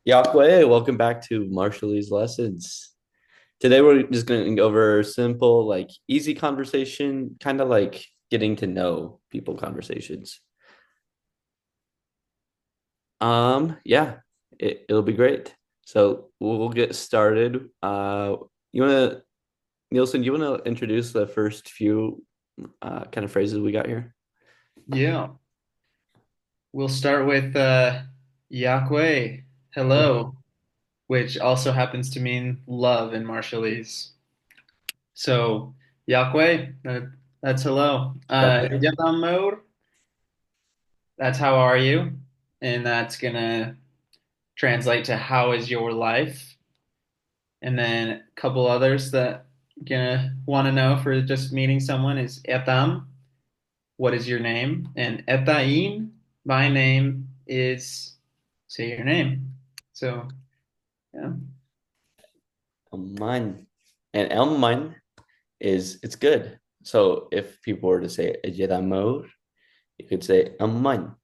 Yahweh, welcome back to Marshallese lessons. Today we're just going to go over simple, like easy conversation, kind of like getting to know people conversations. Yeah, it'll be great. So we'll get started. You want to, Nielsen, you want to introduce the first few kind of phrases we got here? Yeah, we'll start with Yahweh, hello, which also happens to mean love in Marshallese. So, Yahweh, that's hello. Yahweh. Yatamor, that's how are you? And that's gonna translate to how is your life? And then a couple others that gonna want to know for just meeting someone is Etam, what is your name? And Etain, my name is say your name. So, yeah. Aman. And Elman is it's good. So if people were to say Ejidamor, you could say Aman.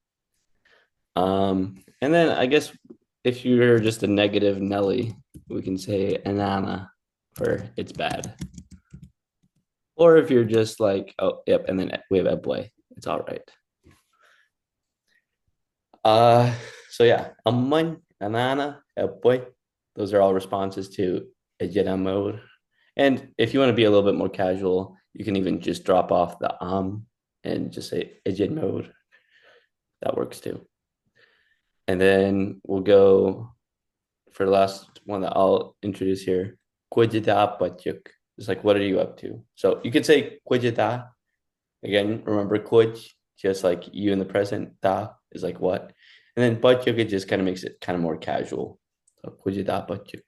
And then I guess if you're just a negative Nelly, we can say anana for it's bad. Or if you're just like, oh, yep, and then we have Ebwe, it's all right. Uh, so yeah, aman, anana, Ebwe, those are all responses to ejidamor. And if you want to be a little bit more casual, you can even just drop off the and just say ejidmor. That works too. And then we'll go for the last one that I'll introduce here, Kwejida Patyuk. It's like, what are you up to? So you could say Kwejida. Again, remember Kwej, just like you in the present. Da is like what. And then Patyuk, it just kind of makes it kind of more casual. So Kwejida Patyuk.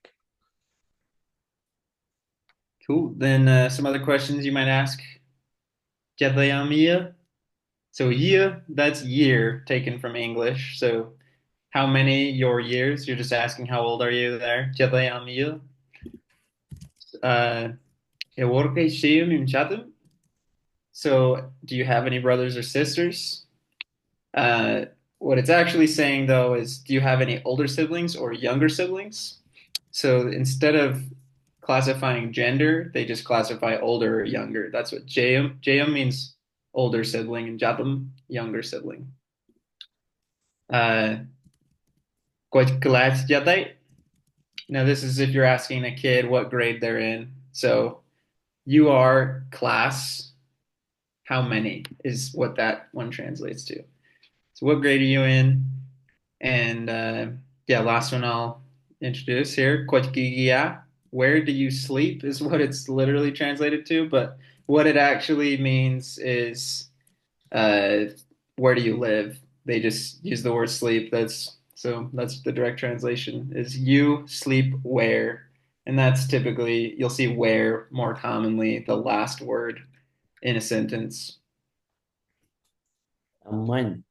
Cool. Then some other questions you might ask. Jedlayamia. So year, that's year taken from English. So how many your years? You're just asking how old are you there? Jedlayamia. Uh, Eworke Shiyum Imchatum. So do you have any brothers or sisters? Uh, what it's actually saying though is, do you have any older siblings or younger siblings? So instead of classifying gender, they just classify older or younger. That's what JM means older sibling and Jatum younger sibling. Uh, Now this is if you're asking a kid what grade they're in. So you are class, how many is what that one translates to. So what grade are you in? And yeah, last one I'll introduce here. Kotkigia, where do you sleep is what it's literally translated to, but what it actually means is uh, where do you live? They just use the word sleep. That's the direct translation is you sleep where. And that's typically you'll see where more commonly the last word in a sentence. Mine.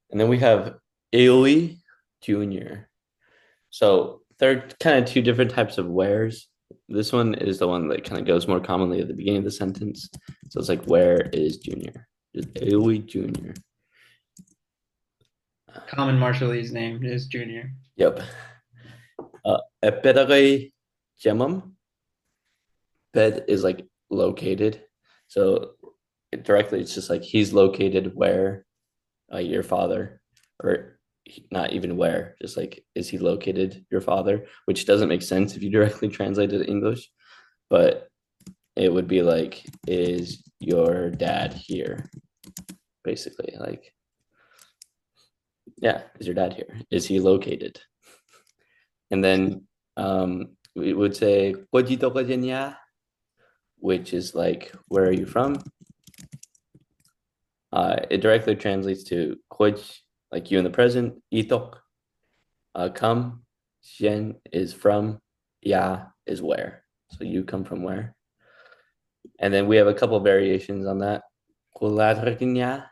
And then we have Aoi Junior. So they're kind of two different types of wares. This one is the one that kind of goes more commonly at the beginning of the sentence. So it's like, where is Junior? Just Aoi Junior. Common Marshallese name is Junior. Yep. Epedagay Gemum. Bed is like located. So directly, it's just like he's located where your father, or not even where, just like is he located your father, which doesn't make sense if you directly translate it to English, but it would be like, is your dad here? Basically, like, yeah, is your dad here? Is he located? And then we would say, which is like, where are you from? It directly translates to Kwaj, like you in the present. Itok, come. Xian is from. Ya is where. So you come from where? And then we have a couple variations on that. Kuladraknya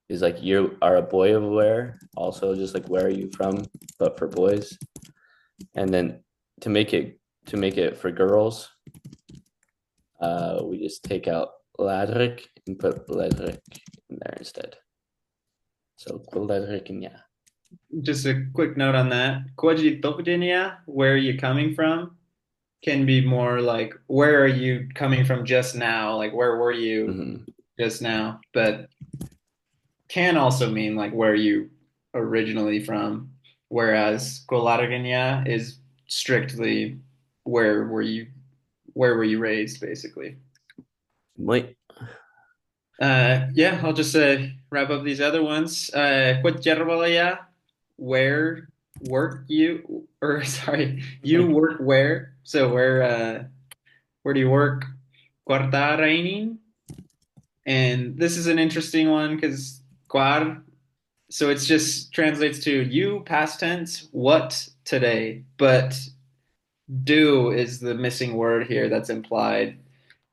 is like you are a boy of where. Also, just like where are you from, but for boys. And then to make it for girls, we just take out ladrik and put ledrik in there instead. So kuladraknya. Just a quick note on that. Koji Tokujenya, where are you coming from? Can be more like, where are you coming from just now? Like, where were you Mhm. just now? But can also mean like where you originally from. Whereas Kolarganya is strictly where were you where were you raised, basically. Wait, Yeah, I'll just wrap up these other ones. Kutjerbalaya, where work you, or sorry, you work where? So where do you work? Kwartarainin. And this is an interesting one because kwar, so it's just translates to you past tense, what today? But do is the missing word here that's implied,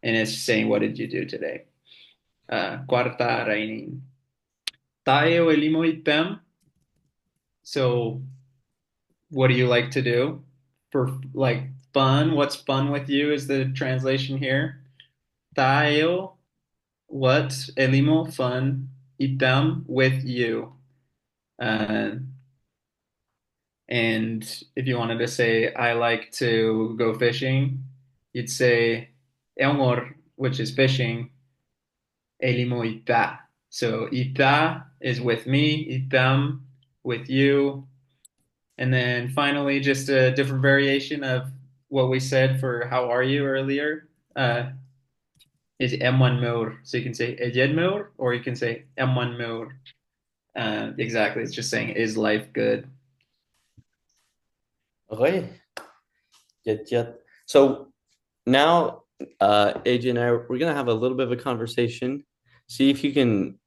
and it's saying, what did you do today? Kwartarainin. Tayo elimo item. So, what do you like to do for like fun? What's fun with you is the translation here. Tayo, what? Elimo, fun. Item, with you. Uh, and if you wanted to say, I like to go fishing, you'd say elmor, which is fishing. Elimo ita. So ita is with me, itam with you. And then finally, just a different variation of what we said for how are you earlier is M1 mode. So you can say Ejed mode or you can say M1 mode. Exactly. It's just saying, is life good? okay, yet. So now, AJ and I, we're gonna have a little bit of a conversation. See if you can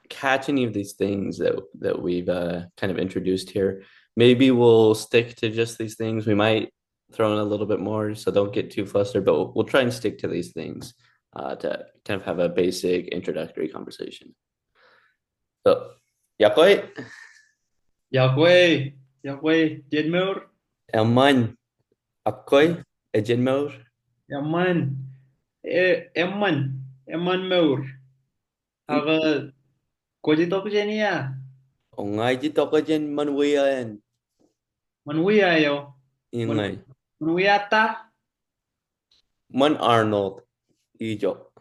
catch any of these things that we've kind of introduced here. Maybe we'll stick to just these things. We might throw in a little bit more, so don't get too flustered. But we'll try and stick to these things to kind of have a basic introductory conversation. So, dạ coi, Dạo quê, dạo quê, trên mưa, em anh, à coi, ở trên mơ, em man, em man mưa. Aga, có gì tốt cái nha? ông ai chỉ tóc ở trên mân quy anh, Man wi ayo, nhưng man này, man wi ata. mân Arnold,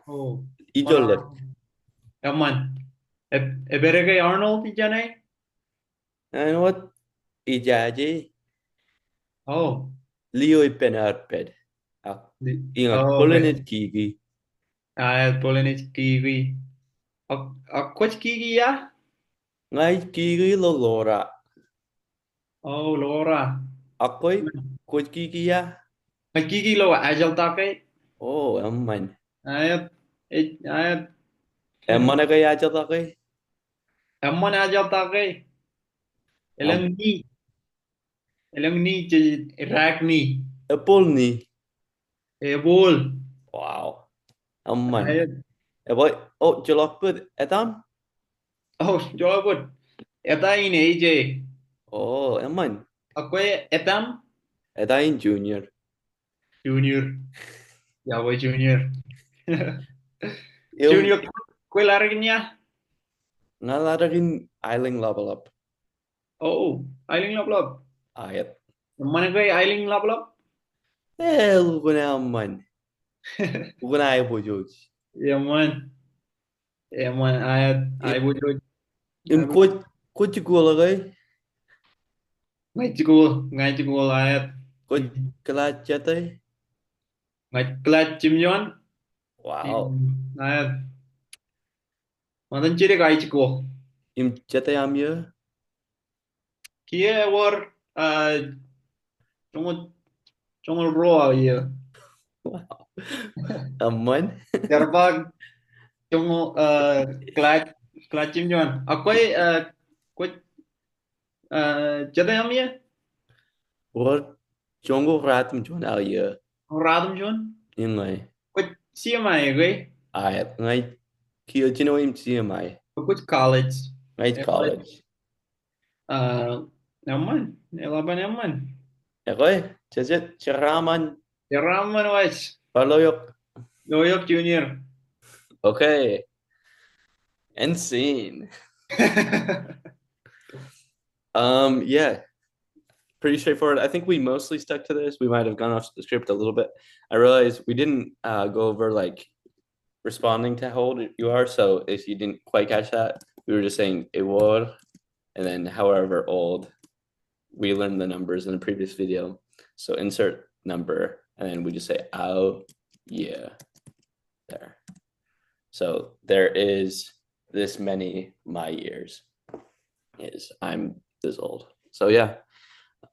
Oh, ý chỗ mana? lệch, Em man. E bere kay Arnold di dyan eh? anh what, ý giá chứ, Oh, Leo penarped. Ingat oh, kulinet okay. kiki. Ah, polen kiwi. Kwat kiki ya? Ngai kiki lo lora. Oh, Laura. Ako'y kuit kiki ya. Kiki lo ajal take. Oh, eman. Ayat, ayat. Eman na kaya chat ako'y. Amman ajal take. Am Elang ni. Elang ni rak ni. apple ni. Ebol. Wow. Aman. Ayat. Boy, oh, chalok pud. Etam? Oh, jawabut. Eta in AJ. Oh, eman. Akwe etam Etain junior. junior. Ya boy junior. Yung Junior kue larinya. ngalarakin ailing level up. Oh, Ailing lap lap. Ayat. Mana kue Ailing lap lap? Lugo na aman. Lugo na ayaw po, George. Ya man. Ya man ayat ay bujoj. Yung Ay bujoj. kuit chikula kay. Ngay cikul ayat. Kuit kalachat ay. Ngay kelat cimyon. Wow. Ayat. Mantan ciri kai cikul. Yung chatay amya. Kia war chungul chungul roa ya. Wow. Aman. Terbang chungul kelat kelat cimyon. Aku kue jada yam ya. Or chongo ratum chon alya. Radum chun. Nhưng ngày Kue CMI gue. ai ngay kia chino im chia mai. Kue college. Ngay college. Nyaman. Elaban nyaman. Ya koi, chasit charaman Ya ramen wes. paloyok. Doyok Junior. Okay. And scene. Yeah, pretty straightforward. I think we mostly stuck to this. We might have gone off the script a little bit. I realized we didn't go over like responding to how old you are. So if you didn't quite catch that, we were just saying igual and then however old. We learned the numbers in the previous video. So insert number and then we just say oh yeah there. So there is this many my years is I'm this old. So yeah.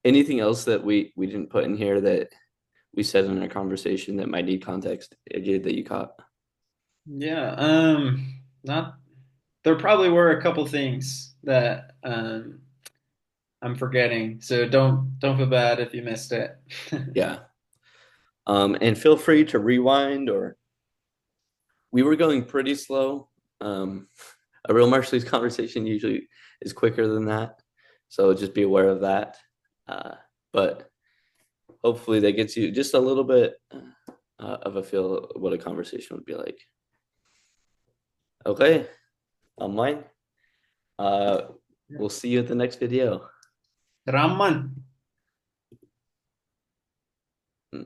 Anything else that we didn't put in here that we said in our conversation that might need context, AJ, that you caught? Yeah, not there probably were a couple things that I'm forgetting. So don't feel bad if you missed it. Yeah. And feel free to rewind or we were going pretty slow. A real Marshallese conversation usually is quicker than that. So just be aware of that. But hopefully that gets you just a little bit of a feel of what a conversation would be like. Okay, online. Uh, we'll see you at the next video. Raman.